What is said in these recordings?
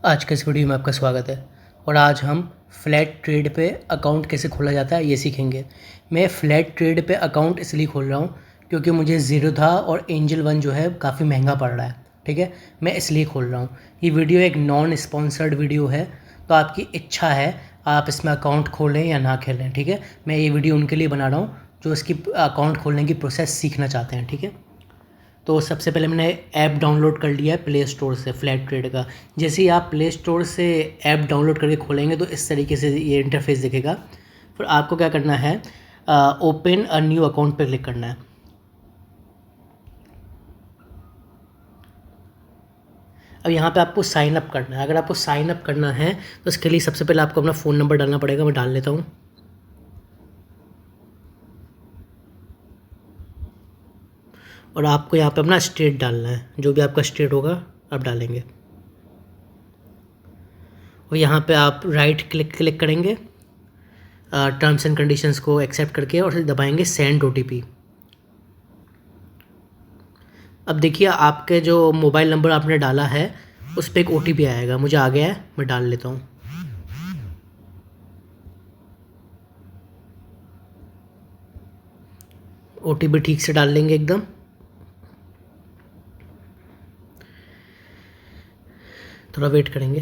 आज के इस वीडियो में आपका स्वागत है और आज हम फ्लैट ट्रेड पे अकाउंट कैसे खोला जाता है ये सीखेंगे। मैं फ्लैट ट्रेड पे अकाउंट इसलिए खोल रहा हूँ क्योंकि मुझे ज़ीरोधा और एंजल वन जो है काफ़ी महंगा पड़ रहा है। ठीक है, मैं इसलिए खोल रहा हूँ। ये वीडियो एक नॉन स्पॉन्सर्ड वीडियो है, तो आपकी इच्छा है आप इसमें अकाउंट खोलें या ना खोलें। ठीक है, मैं ये वीडियो उनके लिए बना रहा हूँ जो इसकी अकाउंट खोलने की प्रोसेस सीखना चाहते हैं। ठीक है, तो सबसे पहले मैंने ऐप डाउनलोड कर लिया है प्ले स्टोर से फ्लैट ट्रेड का। जैसे ही आप प्ले स्टोर से ऐप डाउनलोड करके खोलेंगे तो इस तरीके से ये इंटरफेस दिखेगा। फिर आपको क्या करना है, ओपन अ न्यू अकाउंट पर क्लिक करना है। अब यहाँ पे आपको साइन अप करना है। अगर आपको साइन अप करना है तो इसके लिए सबसे पहले आपको अपना फ़ोन नंबर डालना पड़ेगा। मैं डाल लेता हूँ। और आपको यहाँ पे अपना स्टेट डालना है, जो भी आपका स्टेट होगा आप डालेंगे। और यहाँ पे आप राइट क्लिक करेंगे टर्म्स एंड कंडीशंस को एक्सेप्ट करके और दबाएंगे सेंड ओटीपी। अब देखिए आपके जो मोबाइल नंबर आपने डाला है उस पर एक ओटीपी आएगा। मुझे आ गया है, मैं डाल लेता हूँ। ओटीपी ठीक से डाल लेंगे एकदम। थोड़ा वेट करेंगे।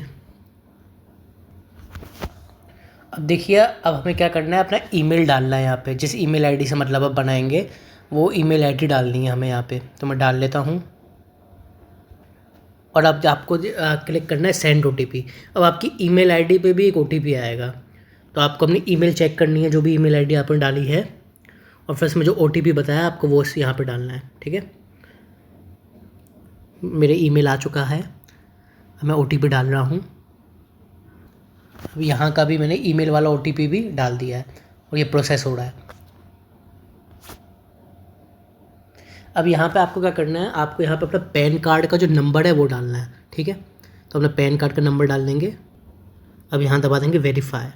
अब देखिए, अब हमें क्या करना है, अपना ईमेल डालना है। यहाँ पे जिस ईमेल आईडी से मतलब आप बनाएंगे वो ईमेल आईडी डालनी है हमें यहाँ पे। तो मैं डाल लेता हूँ। और अब आपको क्लिक करना है सेंड ओटीपी। अब आपकी ईमेल आईडी पे भी एक ओटीपी आएगा, तो आपको अपनी ईमेल चेक करनी है, जो भी ईमेल आईडी आपने डाली है, और फिर इसमें जो ओटीपी बताया आपको वो यहाँ पे डालना है। ठीक है, मेरे ईमेल आ चुका है, मैं ओटीपी डाल रहा हूँ। अब यहाँ का भी मैंने ईमेल वाला ओटीपी भी डाल दिया है और ये प्रोसेस हो रहा है। अब यहाँ पे आपको क्या करना है, आपको यहाँ पे अपना पैन कार्ड का जो नंबर है वो डालना है। ठीक है, तो अपना पैन कार्ड का नंबर डाल देंगे। अब यहाँ दबा देंगे वेरीफाई।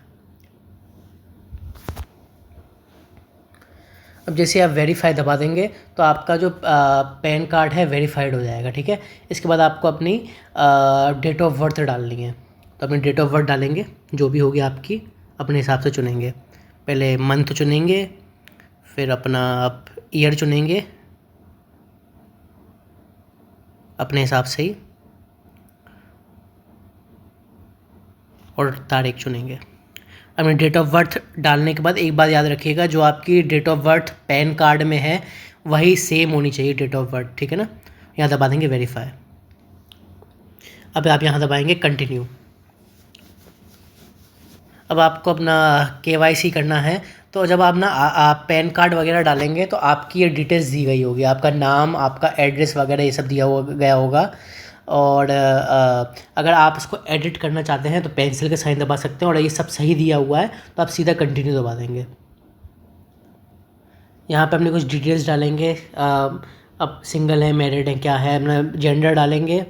अब जैसे आप वेरीफाई दबा देंगे तो आपका जो पैन कार्ड है वेरीफाइड हो जाएगा। ठीक है, इसके बाद आपको अपनी डेट ऑफ बर्थ डालनी है। तो अपनी डेट ऑफ बर्थ डालेंगे, जो भी होगी आपकी अपने हिसाब से चुनेंगे। पहले मंथ चुनेंगे, फिर अपना आप ईयर चुनेंगे अपने हिसाब से ही, और तारीख चुनेंगे। अपनी डेट ऑफ बर्थ डालने के बाद एक बात याद रखिएगा, जो आपकी date of birth PAN card में है वही सेम होनी चाहिए डेट ऑफ बर्थ। ठीक है ना, यहाँ दबा देंगे वेरीफाई। अब आप यहाँ दबाएंगे कंटिन्यू। अब आपको अपना केवाईसी करना है। तो जब आप आप पैन कार्ड वगैरह डालेंगे तो आपकी ये डिटेल्स दी गई होगी, आपका नाम, आपका एड्रेस वगैरह ये सब दिया गया होगा। और अगर आप इसको एडिट करना चाहते हैं तो पेंसिल के साइन दबा सकते हैं, और ये सब सही दिया हुआ है तो आप सीधा कंटिन्यू दबा देंगे। यहाँ पे अपने कुछ डिटेल्स डालेंगे, अब सिंगल है, मैरिड है, क्या है, अपना जेंडर डालेंगे,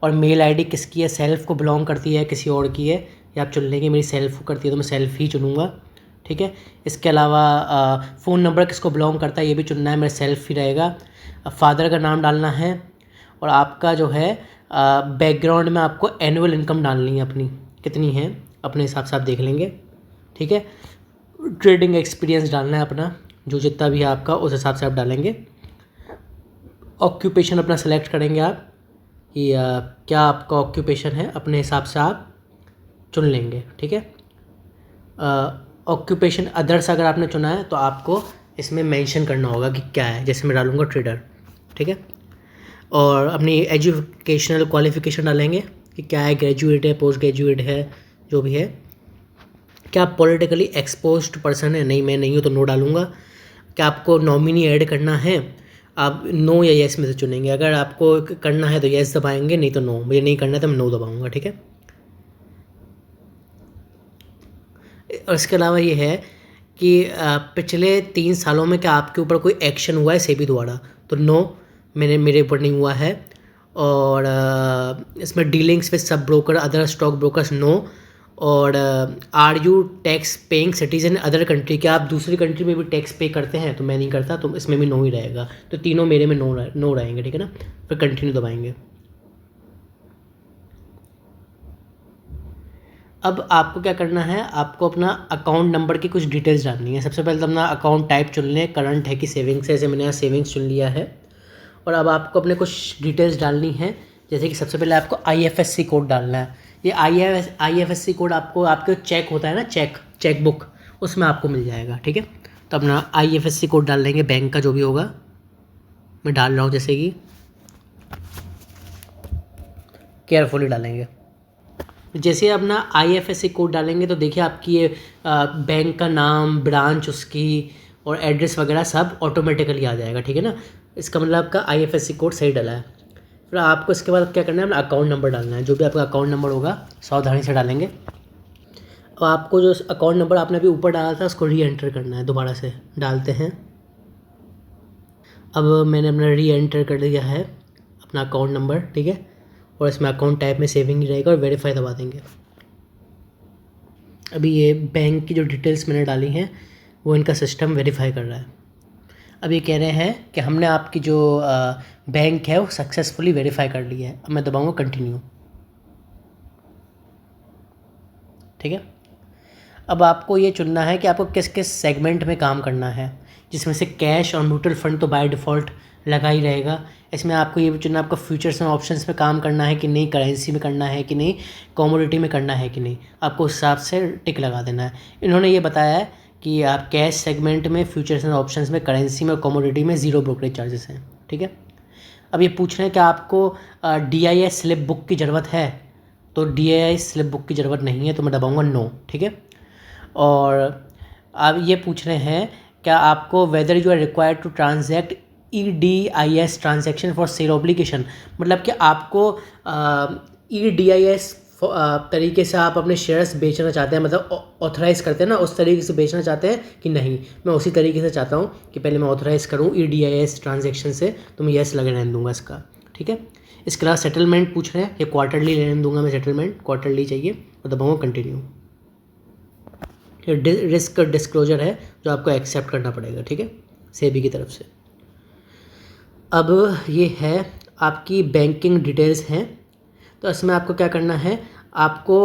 और मेल आईडी किसकी है, सेल्फ को बिलोंग करती है किसी और की है, ये आप चुन लेंगे। मेरी सेल्फ को करती है तो मैं सेल्फ ही चुनूँगा। ठीक है, इसके अलावा फ़ोन नंबर किसको बिलोंग करता है ये भी चुनना है, मेरा सेल्फ ही रहेगा। फादर का नाम डालना है, और आपका जो है बैकग्राउंड में आपको एनुअल इनकम डालनी है अपनी, कितनी है अपने हिसाब से आप देख लेंगे। ठीक है, ट्रेडिंग एक्सपीरियंस डालना है अपना, जो जितना भी है आपका उस हिसाब से आप डालेंगे। ऑक्यूपेशन अपना सेलेक्ट करेंगे आप कि क्या आपका ऑक्यूपेशन है, अपने हिसाब से आप चुन लेंगे। ठीक है, ऑक्यूपेशन अदर्स अगर आपने चुना है तो आपको इसमें मेंशन करना होगा कि क्या है। जैसे मैं डालूँगा ट्रेडर। ठीक है, और अपनी एजुकेशनल क्वालिफ़िकेशन डालेंगे कि क्या है, ग्रेजुएट है, पोस्ट ग्रेजुएट है, जो भी है। क्या आप पॉलिटिकली एक्सपोज्ड पर्सन है, नहीं मैं नहीं हूँ तो नो डालूँगा। क्या आपको नॉमिनी ऐड करना है, आप नो या येस में से चुनेंगे। अगर आपको करना है तो येस दबाएंगे, नहीं तो नो। मुझे नहीं करना है तो मैं नो दबाऊँगा। ठीक है, और इसके अलावा ये है कि पिछले 3 सालों में क्या आपके ऊपर कोई एक्शन हुआ है सेबी द्वारा, तो नो, मेरे ऊपर नहीं हुआ है। और इसमें dealings with sub broker other stock brokers no. और are you tax paying citizen other country, क्या आप दूसरी कंट्री में भी टैक्स पे करते हैं, तो मैं नहीं करता, तो इसमें भी नो ही रहेगा। तो तीनों मेरे में नो रहेंगे। ठीक है ना, फिर कंटिन्यू दबाएंगे। अब आपको क्या करना है, आपको अपना अकाउंट नंबर की कुछ डिटेल्स डालनी है। सबसे पहले तो अपना अकाउंट टाइप चुन लें, करंट है कि सेविंग्स है। जैसे मैंने यहाँ सेविंग्स चुन लिया है। और अब आपको अपने कुछ डिटेल्स डालनी है, जैसे कि सबसे पहले आपको IFSC कोड डालना है। ये IFSC कोड आपको आपके चेक होता है ना, चेक बुक, उसमें आपको मिल जाएगा, ठीक है। तो अपना IFSC कोड डाल देंगे, बैंक का जो भी होगा। मैं डाल रहा हूँ, जैसे कि केयरफुली डालेंगे। जैसे अपना IFSC कोड डालेंगे तो देखिए आपकी ये बैंक का नाम, ब्रांच उसकी और एड्रेस वगैरह सब ऑटोमेटिकली आ जाएगा, ठीक है ना। इसका मतलब आपका IFSC कोड सही डाला है। फिर आपको इसके बाद क्या करना है, अपना अकाउंट नंबर डालना है। जो भी आपका अकाउंट नंबर होगा सावधानी से डालेंगे। अब आपको जो अकाउंट नंबर आपने अभी ऊपर डाला था उसको री एंटर करना है, दोबारा से डालते हैं। अब मैंने अपना री एंटर कर दिया है अपना अकाउंट नंबर, ठीक है। और इसमें अकाउंट टाइप में सेविंग ही रहेगा और वेरीफाई दबा देंगे। अभी ये बैंक की जो डिटेल्स मैंने डाली हैं वो इनका सिस्टम वेरीफाई कर रहा है। अब ये कह रहे हैं कि हमने आपकी जो बैंक है वो सक्सेसफुली वेरीफाई कर ली है। अब मैं दबाऊंगा कंटिन्यू, ठीक है। अब आपको ये चुनना है कि आपको किस किस सेगमेंट में काम करना है, जिसमें से कैश और म्यूचुअल फंड तो बाय डिफ़ॉल्ट लगा ही रहेगा। इसमें आपको ये भी चुनना है आपको फ्यूचर्स एंड ऑप्शंस में काम करना है कि नहीं, करेंसी में करना है कि नहीं, कमोडिटी में करना है कि नहीं। आपको उस हिसाब से टिक लगा देना है। इन्होंने ये बताया है कि आप कैश सेगमेंट में, फ्यूचर्स एंड ऑप्शंस में, करेंसी में और कमोडिटी में 0 ब्रोकरेज चार्जेस हैं, ठीक है। अब ये पूछ रहे हैं कि आपको DIS स्लिप बुक की ज़रूरत है, तो DIS स्लिप बुक की ज़रूरत नहीं है, तो मैं दबाऊँगा नो, ठीक है। और अब ये पूछ रहे हैं क्या आपको whether you are required to transact EDIS transaction for sale obligation, मतलब कि आपको EDIS तरीके से आप अपने शेयर्स बेचना चाहते हैं, मतलब ऑथराइज़ करते हैं ना, उस तरीके से बेचना चाहते हैं कि नहीं। मैं उसी तरीके से चाहता हूँ कि पहले मैं ऑथराइज़ करूँ EDIS ट्रांजैक्शन से, तो मैं येस लगे रहने दूँगा इसका, ठीक है। इसके अलावा सेटलमेंट पूछ रहे हैं, ये क्वार्टरली लेने दूँगा मैं, सेटलमेंट क्वार्टरली चाहिए, और दबाऊँगा कंटिन्यू। रिस्क डिस्क्लोजर है जो आपको एक्सेप्ट करना पड़ेगा, ठीक है, सेबी की तरफ से। अब ये है आपकी बैंकिंग डिटेल्स हैं। तो इसमें आपको क्या करना है, आपको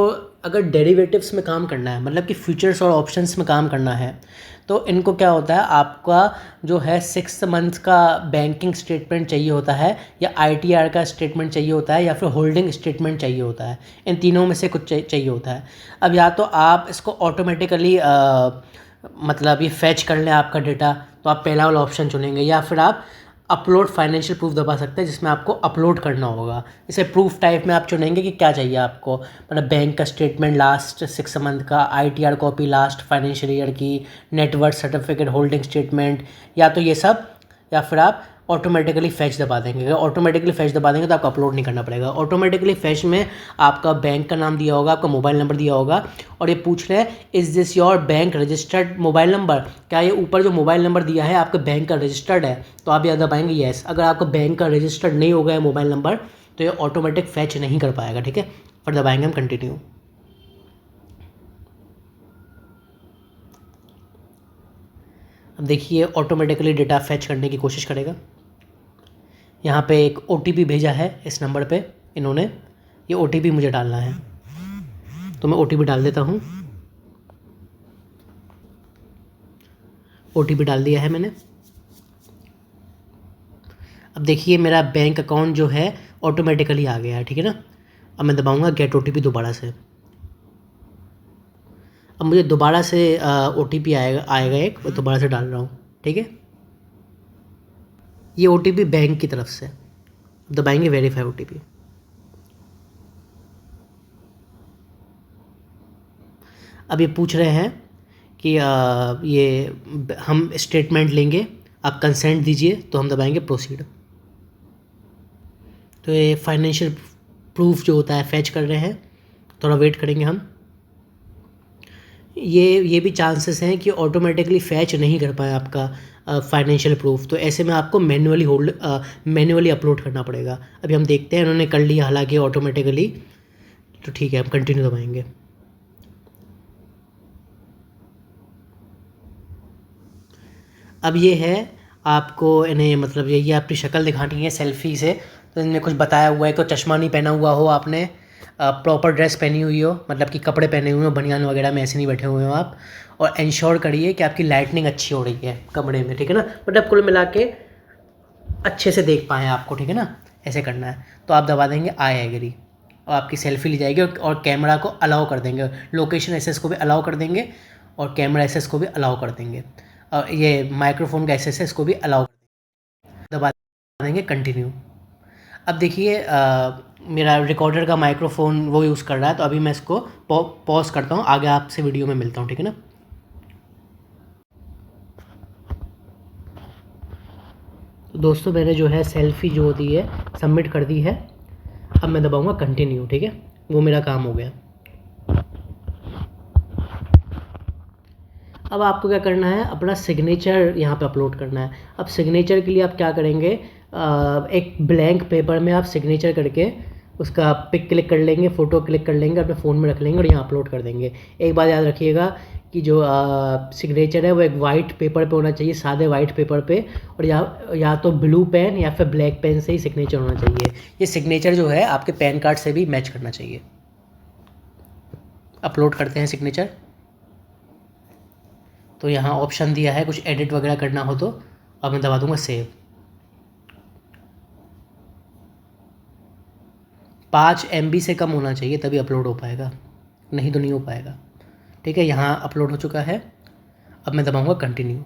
अगर डेरिवेटिव्स में काम करना है, मतलब कि फ्यूचर्स और ऑप्शंस में काम करना है, तो इनको क्या होता है, आपका जो है 6 मंथ का बैंकिंग स्टेटमेंट चाहिए होता है, या ITR का स्टेटमेंट चाहिए होता है, या फिर होल्डिंग स्टेटमेंट चाहिए होता है। इन तीनों में से कुछ चाहिए होता है। अब या तो आप इसको ऑटोमेटिकली मतलब ये फैच कर लें आपका डेटा, तो आप पहला वाला ऑप्शन चुनेंगे, या फिर आप अपलोड फाइनेंशियल प्रूफ दबा सकते हैं, जिसमें आपको अपलोड करना होगा। इसे प्रूफ टाइप में आप चुनेंगे कि क्या चाहिए आपको, मतलब बैंक का स्टेटमेंट लास्ट 6 मंथ का, ITR copy last financial year की, नेटवर्थ सर्टिफिकेट, होल्डिंग स्टेटमेंट, या तो ये सब, या फिर आप ऑटोमेटिकली फैच दबा देंगे। अगर ऑटोमेटिकली फैच दबा देंगे तो आपको अपलोड नहीं करना पड़ेगा। ऑटोमेटिकली फैच में आपका बैंक का नाम दिया होगा, आपका मोबाइल नंबर दिया होगा, और ये पूछ रहे हैं is this your bank registered mobile number, क्या ये ऊपर जो मोबाइल नंबर दिया है आपके बैंक का रजिस्टर्ड है, तो आप ये दबाएंगे येस। अगर आपका बैंक का रजिस्टर्ड नहीं होगा है मोबाइल नंबर, तो ये ऑटोमेटिक फैच नहीं कर पाएगा, ठीक है। फिर दबाएंगे हम कंटिन्यू। अब देखिए ऑटोमेटिकली डेटा फैच करने की कोशिश करेगा। यहाँ पे एक OTP भेजा है इस नंबर पे इन्होंने, ये OTP मुझे डालना है, तो मैं OTP डाल देता हूँ। OTP डाल दिया है मैंने। अब देखिए मेरा बैंक अकाउंट जो है ऑटोमेटिकली आ गया है, ठीक है ना। अब मैं दबाऊँगा गेट OTP दोबारा से। अब मुझे दोबारा से OTP आएगा एक, मैं दोबारा से डाल रहा हूँ, ठीक है। ये OTP बैंक की तरफ से, दबाएंगे वेरीफाई OTP। अब ये पूछ रहे हैं कि ये हम स्टेटमेंट लेंगे, आप कंसेंट दीजिए, तो हम दबाएंगे प्रोसीड। तो ये फाइनेंशियल प्रूफ जो होता है फैच कर रहे हैं, थोड़ा वेट करेंगे हम। ये भी चांसेस हैं कि ऑटोमेटिकली फैच नहीं कर पाए आपका फाइनेंशियल प्रूफ, तो ऐसे में आपको मैन्युअली अपलोड करना पड़ेगा। अभी हम देखते हैं, उन्होंने कर लिया हालांकि ऑटोमेटिकली, तो ठीक है हम कंटिन्यू दबाएंगे। अब ये है आपको इन्हें, मतलब ये अपनी शक्ल दिखानी है सेल्फी से, तो इनने कुछ बताया हुआ है कि चश्मा नहीं पहना हुआ हो आपने, प्रॉपर ड्रेस पहनी हुई हो, मतलब कि कपड़े पहने हुए हो, बनियान वगैरह में ऐसे नहीं बैठे हुए हो आप। और इंश्योर करिए कि आपकी लाइटनिंग अच्छी हो रही है कमरे में, ठीक है ना, मतलब कुल मिला के अच्छे से देख पाएँ आपको, ठीक है ना, ऐसे करना है। तो आप दबा देंगे आई एग्री और आपकी सेल्फी ली जाएगी और कैमरा को अलाउ कर देंगे, लोकेशन एसेस को भी अलाउ कर देंगे और कैमरा एसेस को भी अलाउ कर देंगे और ये माइक्रोफोन का एसेस को भी अलाउ कर देंगे। दबा देंगे कंटिन्यू। अब देखिए मेरा रिकॉर्डर का माइक्रोफोन वो यूज़ कर रहा है, तो अभी मैं इसको पॉज करता हूँ, आगे आपसे वीडियो में मिलता हूँ, ठीक है ना। तो दोस्तों मैंने जो है सेल्फी जो होती है सबमिट कर दी है। अब मैं दबाऊंगा कंटिन्यू, ठीक है, वो मेरा काम हो गया। अब आपको क्या करना है, अपना सिग्नेचर यहाँ पे अपलोड करना है। अब सिग्नेचर के लिए आप क्या करेंगे, एक ब्लैंक पेपर में आप सिग्नेचर करके उसका पिक क्लिक कर लेंगे, फ़ोटो क्लिक कर लेंगे, अपने फ़ोन में रख लेंगे और यहाँ अपलोड कर देंगे। एक बात याद रखिएगा कि जो सिग्नेचर है वो एक वाइट पेपर पे होना चाहिए, सादे वाइट पेपर पे, और या तो ब्लू पेन या फिर ब्लैक पेन से ही सिग्नेचर होना चाहिए। ये सिग्नेचर जो है आपके पैन कार्ड से भी मैच करना चाहिए। अपलोड करते हैं सिग्नेचर। तो यहाँ ऑप्शन दिया है कुछ एडिट वगैरह करना हो तो, अब मैं दबा दूंगा सेव। 5 MB से कम होना चाहिए तभी अपलोड हो पाएगा, नहीं तो नहीं हो पाएगा, ठीक है। यहाँ अपलोड हो चुका है। अब मैं दबाऊंगा कंटिन्यू।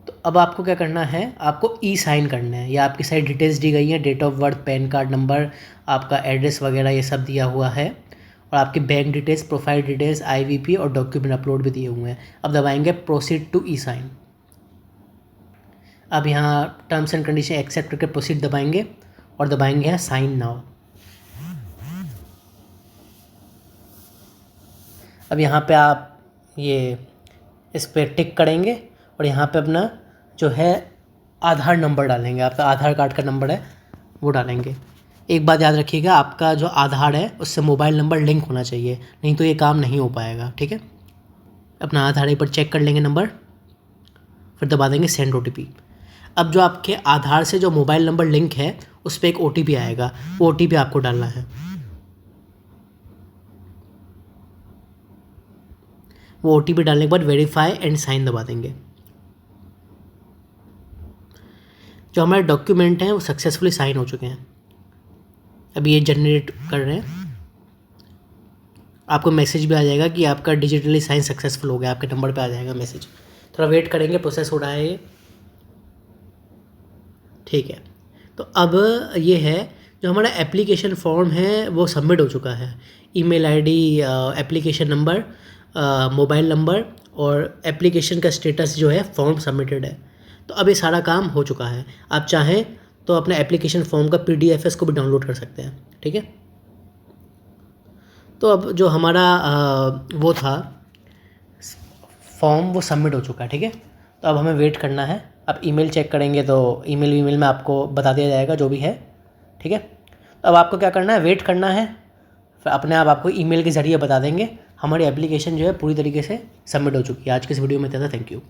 तो अब आपको क्या करना है, आपको ई साइन करना है, या आपकी सारी डिटेल्स दी गई हैं, date of birth, PAN card number, आपका एड्रेस वगैरह ये सब दिया हुआ है, और आपकी bank details, profile details, IVP और डॉक्यूमेंट अपलोड भी दिए हुए हैं। अब दबाएंगे प्रोसीड टू ई साइन। अब यहाँ टर्म्स एंड कंडीशन एक्सेप्ट करके प्रोसीड दबाएंगे और दबाएंगे यहाँ साइन नाउ। अब यहाँ पे आप ये इस पर टिक करेंगे और यहाँ पे अपना जो है आधार नंबर डालेंगे, आपका आधार कार्ड का नंबर है वो डालेंगे। एक बात याद रखिएगा, आपका जो आधार है उससे मोबाइल नंबर लिंक होना चाहिए, नहीं तो ये काम नहीं हो पाएगा, ठीक है। अपना आधार एक बार चेक कर लेंगे नंबर, फिर दबा देंगे सेंड OTP। अब जो आपके आधार से जो मोबाइल नंबर लिंक है उस पर एक OTP आएगा, वो OTP आपको डालना है। वो OTP डालने के बाद वेरीफाई एंड साइन दबा देंगे। जो हमारे डॉक्यूमेंट हैं वो सक्सेसफुली साइन हो चुके हैं। अभी ये जनरेट कर रहे हैं, आपको मैसेज भी आ जाएगा कि आपका डिजिटली साइन सक्सेसफुल हो गया, आपके नंबर पे आ जाएगा मैसेज। थोड़ा वेट करेंगे, प्रोसेस हो रहा है ये, ठीक है। तो अब ये है जो हमारा एप्लीकेशन फॉर्म है वो सबमिट हो चुका है। Email ID, application number, mobile number और एप्लीकेशन का स्टेटस जो है फॉर्म सबमिटेड है। तो अब ये सारा काम हो चुका है। आप चाहें तो अपने एप्लीकेशन फॉर्म का PDF को भी डाउनलोड कर सकते हैं, ठीक है। तो अब जो हमारा वो था फॉर्म वो सबमिट हो चुका है, ठीक है। तो अब हमें वेट करना है। अब ईमेल चेक करेंगे तो ईमेल में आपको बता दिया जाएगा जो भी है, ठीक है। तो अब आपको क्या करना है, वेट करना है, फिर अपने आप आपको ईमेल के ज़रिए बता देंगे। हमारी एप्लीकेशन जो है पूरी तरीके से सबमिट हो चुकी है। आज के इस वीडियो में इतना था, थैंक यू।